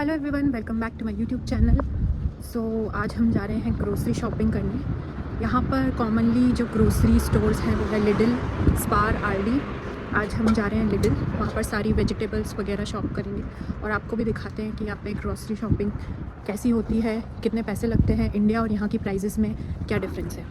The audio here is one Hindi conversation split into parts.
Hello everyone, welcome back to my YouTube channel. So आज हम जा रहे हैं ग्रोसरी शॉपिंग करने। यहाँ पर कॉमनली जो ग्रोसरी स्टोर्स हैं वो है लिडल, स्पार, आरडी। आज हम जा रहे हैं लिडल, वहाँ पर सारी वेजिटेबल्स वगैरह शॉप करेंगे और आपको भी दिखाते हैं कि यहाँ पे ग्रोसरी शॉपिंग कैसी होती है, कितने पैसे लगते हैं, इंडिया और यहाँ की प्राइजेस में क्या डिफरेंस है।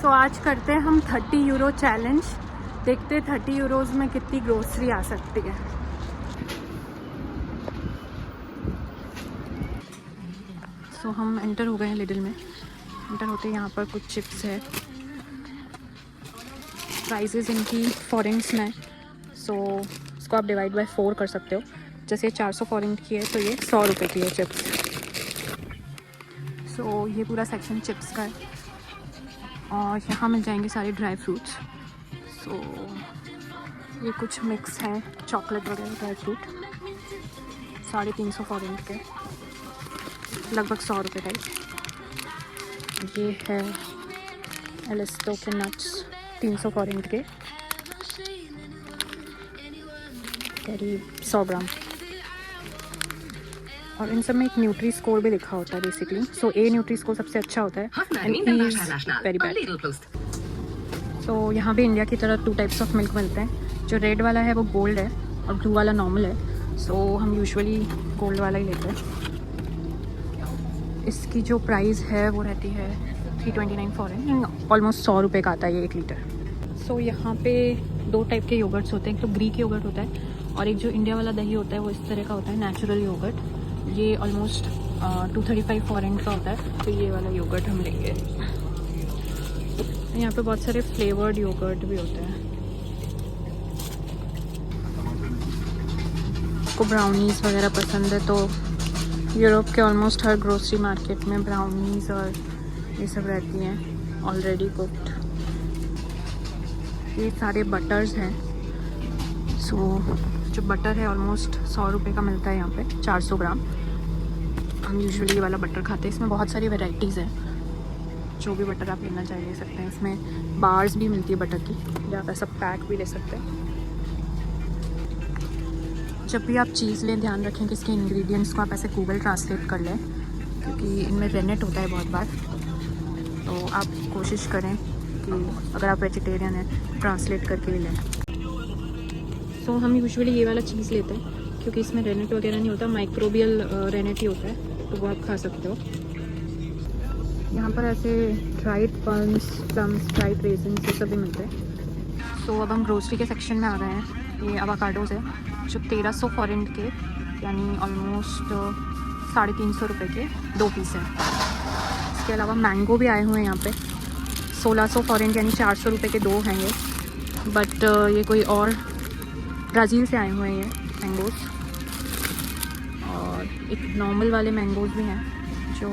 तो आज करते हैं हम 30 यूरो चैलेंज। देखते हैं 30 यूरोज़ में कितनी ग्रोसरी आ सकती है। सो हम एंटर हो गए हैं लिडल में। एंटर होते यहाँ पर कुछ चिप्स है। प्राइजेस इनकी फॉरेंस में, सो इसको आप डिवाइड बाय 4 कर सकते हो। जैसे 400 फॉरेंट की है तो ये 100 रुपये की है चिप्स। सो ये पूरा सेक्शन चिप्स का है और यहाँ मिल जाएंगे सारे ड्राई फ्रूट्स। सो ये कुछ मिक्स हैं, चॉकलेट वगैरह ड्राई फ्रूट, 350 फॉरेंट के, लगभग 100 रुपये टाइप। ये है एलिस्टो के नट्स, 300 फॉरेंट के, करीब 100 ग्राम। और इन सब में एक न्यूट्री स्कोर भी लिखा होता है basically. So A nutri score सबसे अच्छा होता है and E is very bad. So यहाँ भी इंडिया की तरह 2 टाइप्स ऑफ मिल्क मिलते हैं। जो रेड वाला है वो गोल्ड है और ब्लू वाला नॉर्मल है। सो हम यूजुअली गोल्ड वाला ही लेते हैं। इसकी जो प्राइस है वो रहती है 329 फॉरेन, ऑलमोस्ट 100 रुपये का आता है ये 1 लीटर। सो यहाँ पे 2 टाइप के योगर्ट्स होते हैं। एक तो ग्रीक योगर्ट होता है और एक जो इंडिया वाला दही होता है वो इस तरह का होता है, नेचुरल योगर्ट। ये ऑलमोस्ट 235 फॉरेन का होता है। तो ये वाला योगर्ट हम लेंगे। यहाँ पे बहुत सारे फ्लेवर्ड योगर्ट भी होते हैं। आपको ब्राउनीज़ वगैरह पसंद है तो यूरोप के ऑलमोस्ट हर ग्रोसरी मार्केट में ब्राउनीज़ और ये सब रहती हैं ऑलरेडी कुक्ड। ये सारे बटर्स हैं। सो जो बटर है ऑलमोस्ट 100 रुपये का मिलता है यहाँ पे, 400 ग्राम। हम यूजुअली ये वाला बटर खाते हैं। इसमें बहुत सारी वैरायटीज़ हैं, जो भी बटर आप लेना चाहिए ले सकते हैं। इसमें बार्स भी मिलती है बटर की, या आप ऐसा पैक भी ले सकते हैं। जब भी आप चीज़ लें ध्यान रखें कि इसके इंग्रेडिएंट्स को आप ऐसे गूगल ट्रांसलेट कर लें, क्योंकि इनमें रेनेट होता है बहुत बार। तो आप कोशिश करें कि अगर आप वेजिटेरियन हैं ट्रांसलेट करके ही लें। तो हम यूजुअली ये वाला चीज़ लेते हैं क्योंकि इसमें रेनेट वगैरह नहीं होता, माइक्रोबियल रेनेट ही होता है, तो वो आप खा सकते हो। यहाँ पर ऐसे ड्राइड प्लम्स, ड्राइड रेजिन्स ये सब भी मिलते हैं। तो अब हम ग्रोसरी के सेक्शन में आ गए हैं। ये अवाकाडोज़ है जो 1300 फॉरेंट के, यानी ऑलमोस्ट 350 रुपये के 2 पीस हैं। इसके अलावा मैंगो भी आए हुए हैं यहाँ पे, 1600 फॉरेंट यानी 400 रुपये के 2 हैं ये। बट ये कोई और ब्राज़ील से आए हुए हैं ये मैंगोज़। और एक नॉर्मल वाले मैंगोज़ भी हैं जो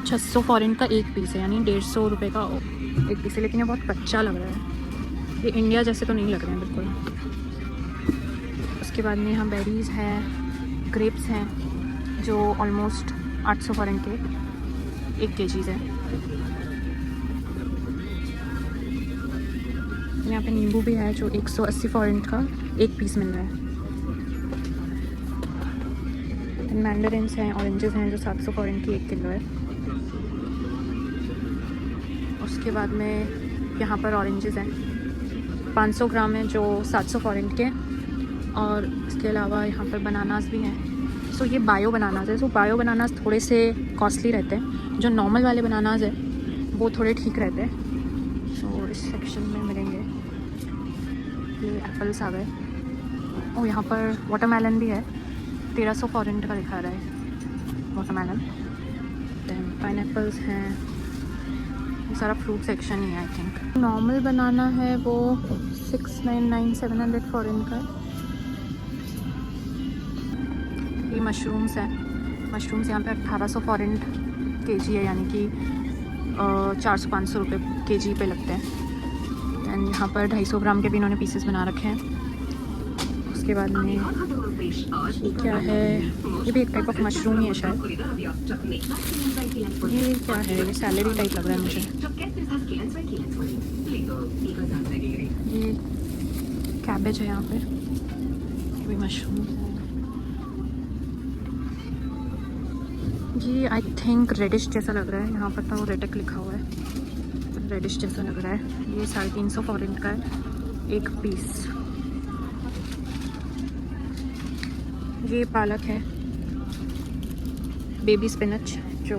600 फॉरेंट का 1 पीस है, यानी 150 रुपये का 1 पीस है। लेकिन ये बहुत कच्चा लग रहा है, ये इंडिया जैसे तो नहीं लग रहे हैं बिल्कुल। उसके बाद में यहाँ बेरीज़ हैं, ग्रेप्स हैं जो ऑलमोस्ट 800 फॉरेंट के 1 केजीज़ है। यहाँ पे नींबू भी है जो 180 फॉरेंट का 1 पीस मिल रहा है। मैंडरिन्स हैं, ऑरेंजेस हैं जो 700 फॉरेंट की 1 किलो है। उसके बाद में यहाँ पर ऑरेंजेस हैं 500 ग्राम है जो 700 फॉरेंट के। और इसके अलावा यहाँ पर बनानास भी हैं। सो ये बायो बनानास है। सो बायो बनानास थोड़े से कॉस्टली रहते हैं, जो नॉर्मल वाले बनानास है वो थोड़े ठीक रहते हैं। सो इस सेक्शन में मिलेंगे ये एप्पल्स आ गए। और यहाँ पर वाटरमेलन भी है, 1300 फॉरेंट का दिखा रहा है वाटरमेलन। दैन पाइनएप्पल्स हैं, ये सारा फ्रूट सेक्शन ही है आई थिंक। नॉर्मल बनाना है वो 699 700 फॉरेंट का। ये मशरूम्स हैं। मशरूम्स यहाँ पे 1800 फॉरेंट केजी है, यानी कि 400-500 रुपये केजी पे लगते हैं। एंड यहाँ पर 250 ग्राम के भी इन्होंने पीसेस बना रखे हैं। उसके बाद में ये क्या है, ये भी एक टाइप ऑफ मशरूम ही है शायद। ये क्या है, ये सैलरी टाइप लग रहा है मुझे। ये कैबेज है यहाँ पर, ये भी मशरूम है। ये आई थिंक रेडिश जैसा लग रहा है, यहाँ पर तो रेडक लिखा हुआ है, रेडिश जैसा लग रहा है। ये 350 फॉरेन का है एक पीस। ये पालक है, बेबी स्पिनच, जो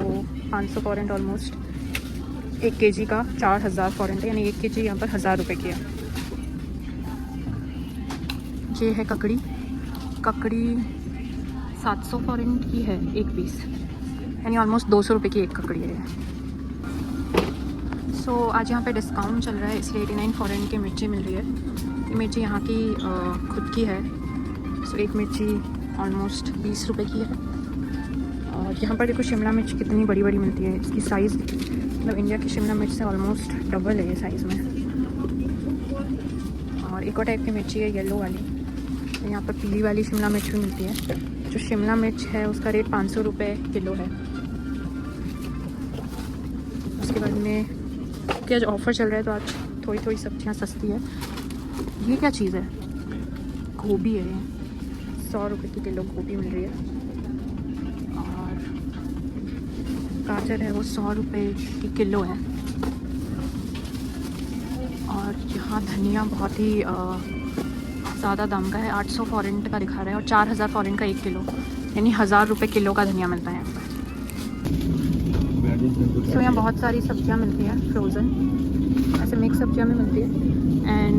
500 फॉरेन ऑलमोस्ट 1 kg का 4000 फॉरेन, यानी 1 kg यहाँ पर 1000 रुपये की है। ये है ककड़ी, ककड़ी 700 फॉरेन की है एक पीस, यानी ऑलमोस्ट 200 रुपये की एक ककड़ी है। सो आज यहाँ पे डिस्काउंट चल रहा है, इसलिए 89 फॉरेन की मिर्ची मिल रही है। ये मिर्ची यहाँ की खुद की है। सो एक मिर्ची ऑलमोस्ट 20 रुपये की है। और यहाँ पर देखो शिमला मिर्च कितनी बड़ी बड़ी मिलती है, इसकी साइज़ मतलब इंडिया की शिमला मिर्च से ऑलमोस्ट डबल है ये साइज़ में। और एक और टाइप की मिर्ची है येलो वाली, तो यहाँ पर पीली वाली शिमला मिर्च भी मिलती है। जो शिमला मिर्च है उसका रेट 500 रुपये किलो है। उसके बाद में क्योंकि आज ऑफ़र चल रहा है तो आज थोड़ी थोड़ी सब्जियाँ सस्ती है। ये क्या चीज़ है, गोभी है, ये 100 रुपये की किलो गोभी मिल रही है। और गाजर है वो 100 रुपये की किलो है। और यहाँ धनिया बहुत ही ज़्यादा दाम का है, 800 फॉरेन का दिखा रहा है और 4000 फॉरेन का 1 किलो, यानी 1000 रुपये किलो का धनिया मिलता है यहाँ पर। तो यहाँ बहुत सारी सब्जियाँ मिलती हैं फ्रोज़न, ऐसे मिक्स सब्जियाँ भी मिलती है। एंड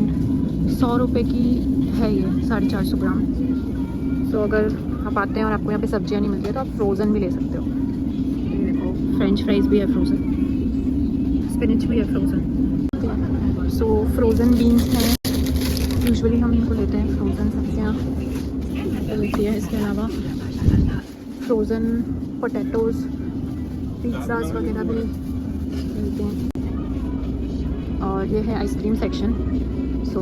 100 रुपये की है ये 450 ग्राम। तो अगर आप आते हैं और आपको यहाँ पे सब्जियाँ नहीं मिलती है तो आप फ्रोज़न भी ले सकते हो। ये देखो फ्रेंच फ्राइज़ भी है फ्रोज़न, स्पिनच भी है फ्रोज़न। सो फ्रोज़न बीन्स हैं, यूजुअली हम इनको लेते हैं। फ्रोज़न सब्जियाँ मिलती है। इसके अलावा फ्रोज़न पोटैटोज़, पिज़्ज़ाज़ वगैरह भी मिलते हैं। और ये है आइसक्रीम सेक्शन। सो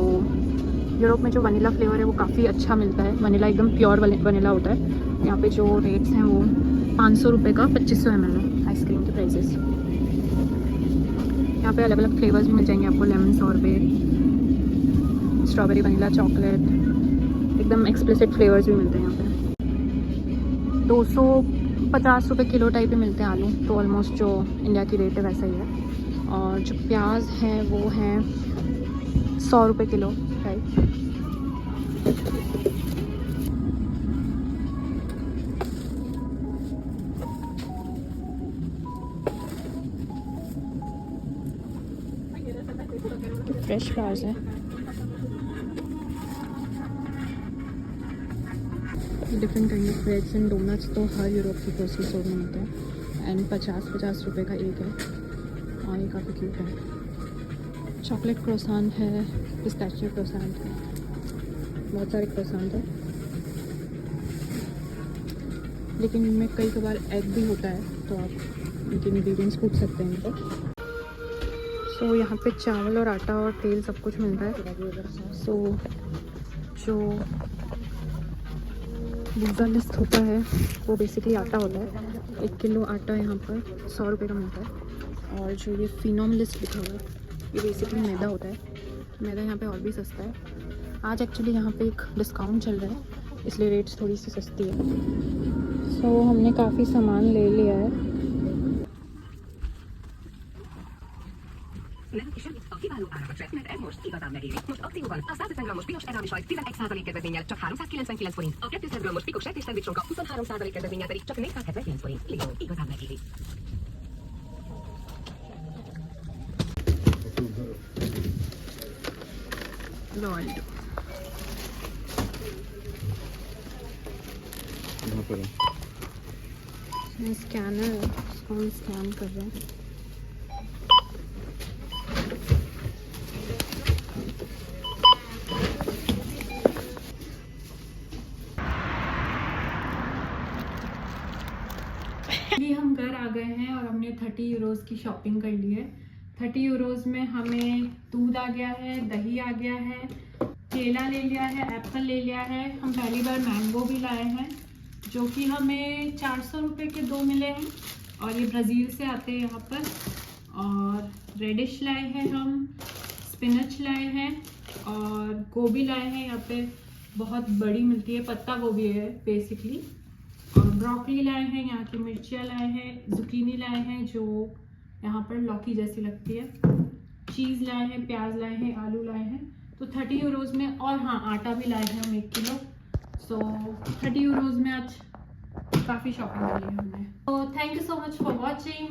यूरोप में जो वनीला फ्लेवर है वो काफ़ी अच्छा मिलता है, वनीला एकदम प्योर वनीला होता है। यहाँ पे जो रेट्स हैं वो 500 रुपये का 2500 ml है आइसक्रीम के प्राइसेस। यहाँ पे अलग अलग फ्लेवर्स भी मिल जाएंगे आपको, lemon sorbate, strawberry, vanilla, chocolate, एकदम एक्सप्लिसिट फ्लेवर्स भी मिलते हैं यहाँ पे। 250 रुपये किलो टाइप ही मिलते हैं आलू, तो ऑलमोस्ट जो इंडिया की रेट है वैसा ही है। और जो प्याज हैं वो हैं 100 रुपये किलो टाइप। फ्रेश प्याज है। Different kind of breads and doughnuts तो हर यूरोप की ग्रोसरी स्टोर में मिलते हैं। एंड 50 रुपये का एक है, और ये काफ़ी क्यूट है। चॉकलेट क्रोसान है, पिस्ताचियो क्रोसान है, बहुत सारे क्रोसान है, लेकिन इनमें कई कबार एग भी होता है, तो आप इनके इंग्रेडिएंट्स पूछ सकते हैं इनको। सो यहाँ पे चावल और आटा और तेल सब कुछ मिलता है। सो जो वीज़ा लिस्ट होता है वो बेसिकली आटा होता है। 1 किलो आटा यहाँ पर 100 रुपये का मिलता है। और जो ये फिनोम लिस्ट लिखा हुआ है ये बेसिकली मैदा होता है। मैदा यहाँ पे और भी सस्ता है। आज एक्चुअली यहाँ पे एक डिस्काउंट चल रहा है, इसलिए रेट्स थोड़ी सी सस्ती है। सो हमने काफ़ी सामान ले लिया है। Nem kisebb, a kiváló árakat vett, mert ez most igazán megéri. Most akcióban a 150 g-os piros edámi sajt 11% kedvezménnyel csak 399 forint, a 200 g-os pikos sertésszendvicsonka 23% kedvezménnyel pedig csak 479 forint. Lidl, igazán megéri. Lord. Scanner है, इसको हम स्कैन कर रहे हैं। हम घर आ गए हैं और हमने 30 यूरोज़ की शॉपिंग कर ली है। 30 यूरोज़ में हमें दूध आ गया है, दही आ गया है, केला ले लिया है, एप्पल ले लिया है। हम पहली बार मैंगो भी लाए हैं जो कि हमें 400 रुपये के 2 मिले हैं और ये ब्राज़ील से आते हैं यहाँ पर। और रेडिश लाए हैं हम, स्पिनच लाए हैं और गोभी लाए हैं। यहाँ पे बहुत बड़ी मिलती है, पत्ता गोभी है बेसिकली। और ब्रोकली लाए हैं, यहाँ की मिर्चियाँ लाए हैं, जुकीनी लाए हैं जो यहाँ पर लौकी जैसी लगती है, चीज़ लाए हैं, प्याज लाए हैं, आलू लाए हैं। तो 30 यूरोज़ में, और हाँ आटा भी लाए हैं हम 1 किलो। सो 30 यूरोज़ में आज काफ़ी शॉपिंग करी है हमने। तो thank you so much for watching.